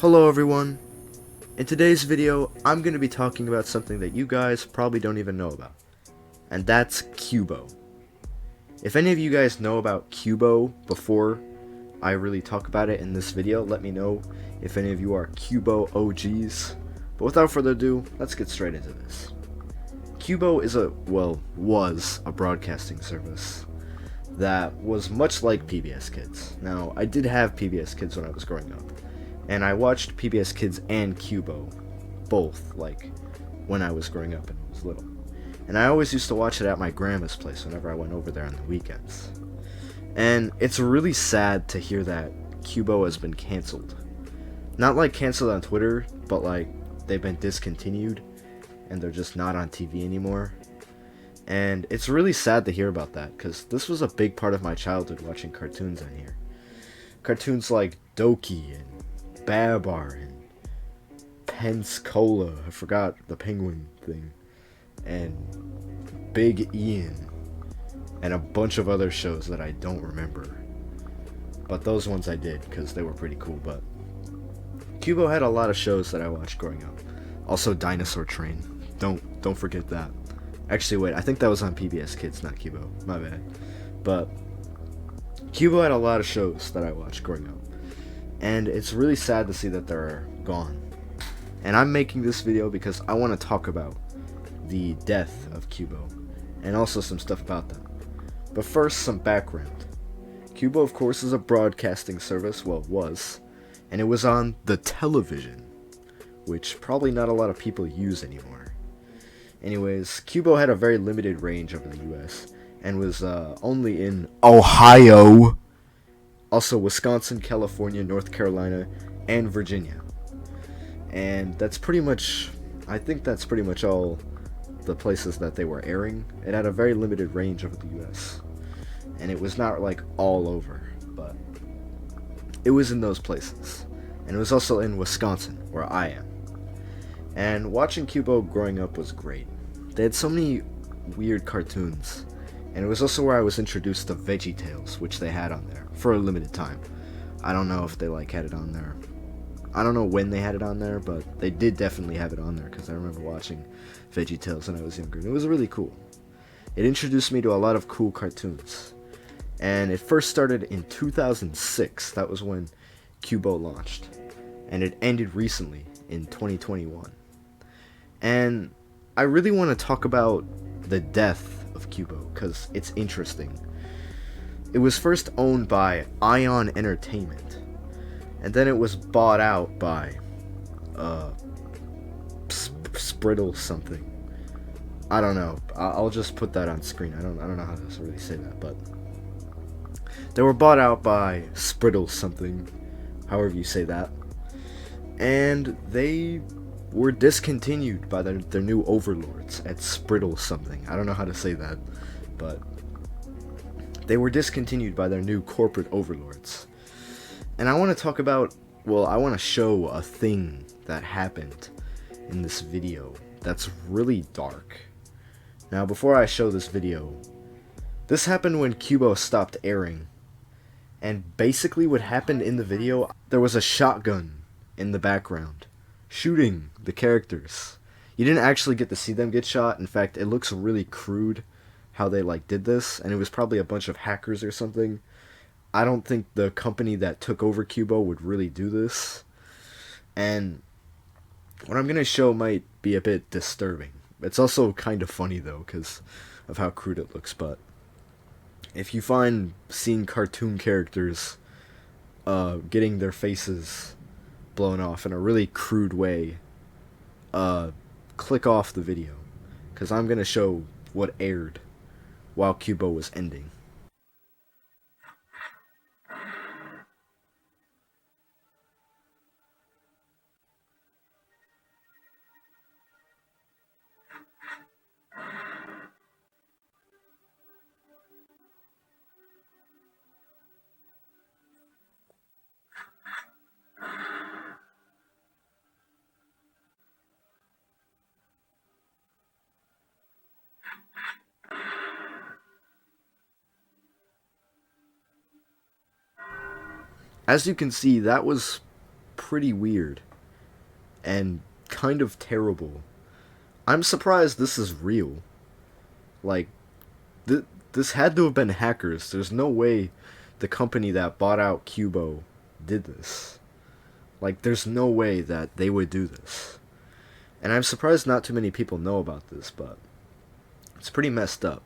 Hello everyone. In today's video, I'm going to be talking about something that you guys probably don't even know about, and that's Qubo. If any of you guys know about Qubo before I really talk about it in this video, let me know if any of you are Qubo OGs. But without further ado, let's get straight into this. Qubo was a broadcasting service that was much like PBS Kids. Now, I did have PBS Kids when I was growing up, and I watched PBS Kids and Qubo, both, when I was growing up and I was little. And I always used to watch it at my grandma's place whenever I went over there on the weekends. And it's really sad to hear that Qubo has been canceled. Not canceled on Twitter, but they've been discontinued, and they're just not on TV anymore. And it's really sad to hear about that, because this was a big part of my childhood, watching cartoons on here. Cartoons like Doki and Babar and Pensacola, I forgot the penguin thing, and Big Ian, and a bunch of other shows that I don't remember. But those ones I did, because they were pretty cool. But Qubo had a lot of shows that I watched growing up. Also Dinosaur Train. Don't forget that. Actually, wait, I think that was on PBS Kids, not Qubo. My bad. But Qubo had a lot of shows that I watched growing up, and it's really sad to see that they're gone. And I'm making this video because I want to talk about the death of Qubo, and also some stuff about them. But first, some background. Qubo, of course, is a broadcasting service, well, it was, and it was on the television, which probably not a lot of people use anymore. Anyways, Qubo had a very limited range over the US, and was only in Ohio, also Wisconsin, California, North Carolina, and Virginia. And that's pretty much, I think that's pretty much all the places that they were airing. It had a very limited range over the US, and it was not all over, but it was in those places. And it was also in Wisconsin, where I am. And watching Qubo growing up was great. They had so many weird cartoons, and it was also where I was introduced to VeggieTales, which they had on there for a limited time. I don't know if they had it on there. I don't know when they had it on there, but they did definitely have it on there, because I remember watching VeggieTales when I was younger, and it was really cool. It introduced me to a lot of cool cartoons, and it first started in 2006. That was when Qubo launched, and it ended recently in 2021. And I really want to talk about the death of Qubo, because it's interesting. It was first owned by Ion Entertainment, and then it was bought out by Spriddle something. I don't know. I'll just put that on screen. I don't know how to really say that, but they were bought out by Spriddle something, however you say that, and they were discontinued by their new overlords at Spriddle something. I don't know how to say that, but they were discontinued by their new corporate overlords. And I want to talk about, I want to show a thing that happened in this video that's really dark. Now, before I show this video, this happened when Qubo stopped airing. And basically what happened in the video, there was a shotgun in the background shooting the characters. You didn't actually get to see them get shot. In fact, it looks really crude how they did this, and it was probably a bunch of hackers or something. I don't think the company that took over Qubo would really do this. And what I'm going to show might be a bit disturbing. It's also kind of funny though, because of how crude it looks. But if you find seeing cartoon characters getting their faces blown off in a really crude way, click off the video, because I'm going to show what aired while Qubo was ending. As you can see, that was pretty weird and kind of terrible. I'm surprised this is real. Like, this had to have been hackers. There's no way the company that bought out Qubo did this. Like, there's no way that they would do this. And I'm surprised not too many people know about this, but it's pretty messed up.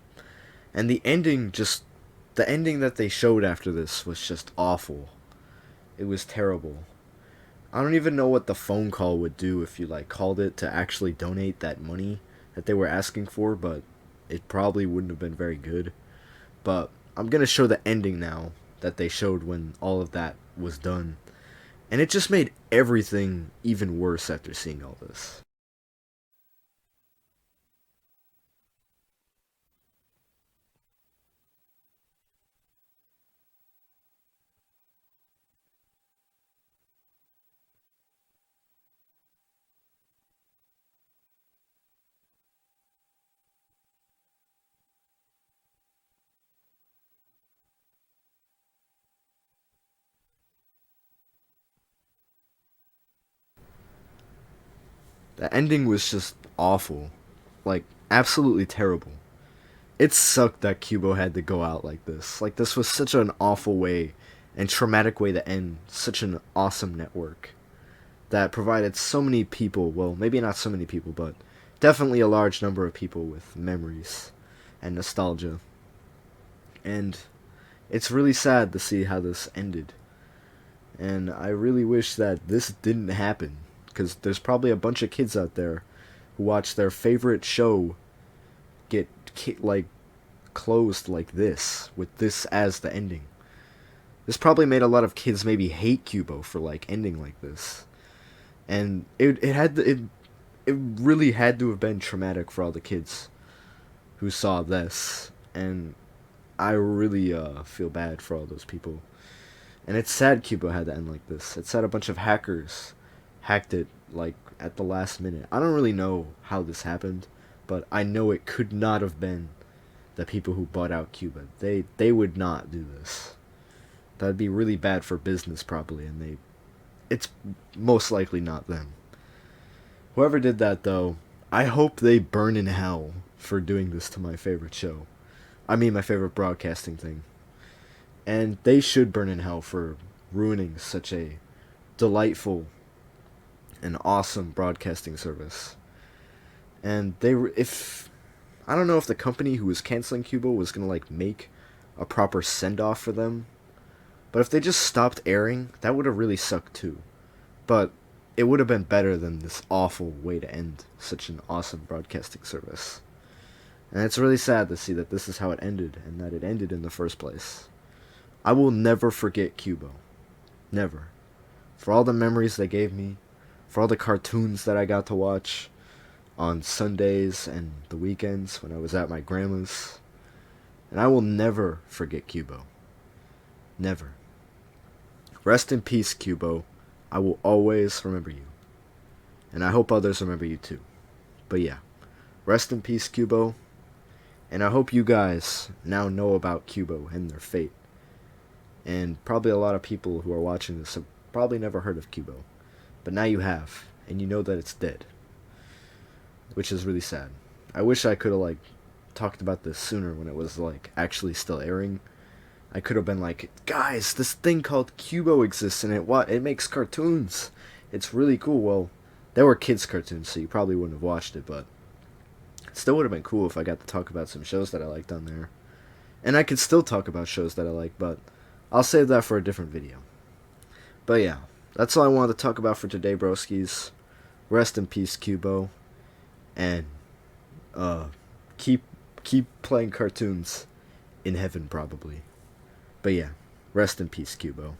And the ending that they showed after this was just awful. It was terrible. I don't even know what the phone call would do if you like called it to actually donate that money that they were asking for, but it probably wouldn't have been very good. But I'm gonna show the ending now that they showed when all of that was done. And it just made everything even worse after seeing all this. The ending was just awful. Like, absolutely terrible. It sucked that Kubo had to go out like this. Like, this was such an awful way and traumatic way to end such an awesome network that provided so many people, well, maybe not so many people, but definitely a large number of people with memories and nostalgia. And it's really sad to see how this ended. And I really wish that this didn't happen, because there's probably a bunch of kids out there who watch their favorite show get like closed like this, with this as the ending. This probably made a lot of kids maybe hate Kubo for like ending like this, and it really had to have been traumatic for all the kids who saw this, and I really feel bad for all those people. And it's sad Kubo had to end like this. It's sad a bunch of hackers hacked it like at the last minute. I don't really know how this happened, but I know it could not have been the people who bought out Cuba. They would not do this. That'd be really bad for business probably, and it's most likely not them. Whoever did that though, I hope they burn in hell for doing this to my favorite show. I mean my favorite broadcasting thing. And they should burn in hell for ruining such a delightful and awesome broadcasting service. And if I don't know if the company who was canceling Cuba was gonna like make a proper send off for them, but if they just stopped airing, that would have really sucked too. But it would have been better than this awful way to end such an awesome broadcasting service. And it's really sad to see that this is how it ended, and that it ended in the first place. I will never forget Cubo. Never. For all the memories they gave me, for all the cartoons that I got to watch on Sundays and the weekends when I was at my grandma's. And I will never forget Cubo. Never. Rest in peace, Cubo. I will always remember you. And I hope others remember you too. But yeah. Rest in peace, Cubo. And I hope you guys now know about Cubo and their fate. And probably a lot of people who are watching this have probably never heard of Cubo. But now you have, and you know that it's dead. Which is really sad. I wish I could have, like, talked about this sooner when it was, like, actually still airing. I could have been like, guys, this thing called Cubo exists, and it makes cartoons. It's really cool. Well, they were kids' cartoons, so you probably wouldn't have watched it, but it still would have been cool if I got to talk about some shows that I liked on there. And I could still talk about shows that I like, but I'll save that for a different video. But yeah, that's all I wanted to talk about for today, broskies. Rest in peace, Cubo. And keep playing cartoons in heaven, probably. But yeah, rest in peace, Cubo.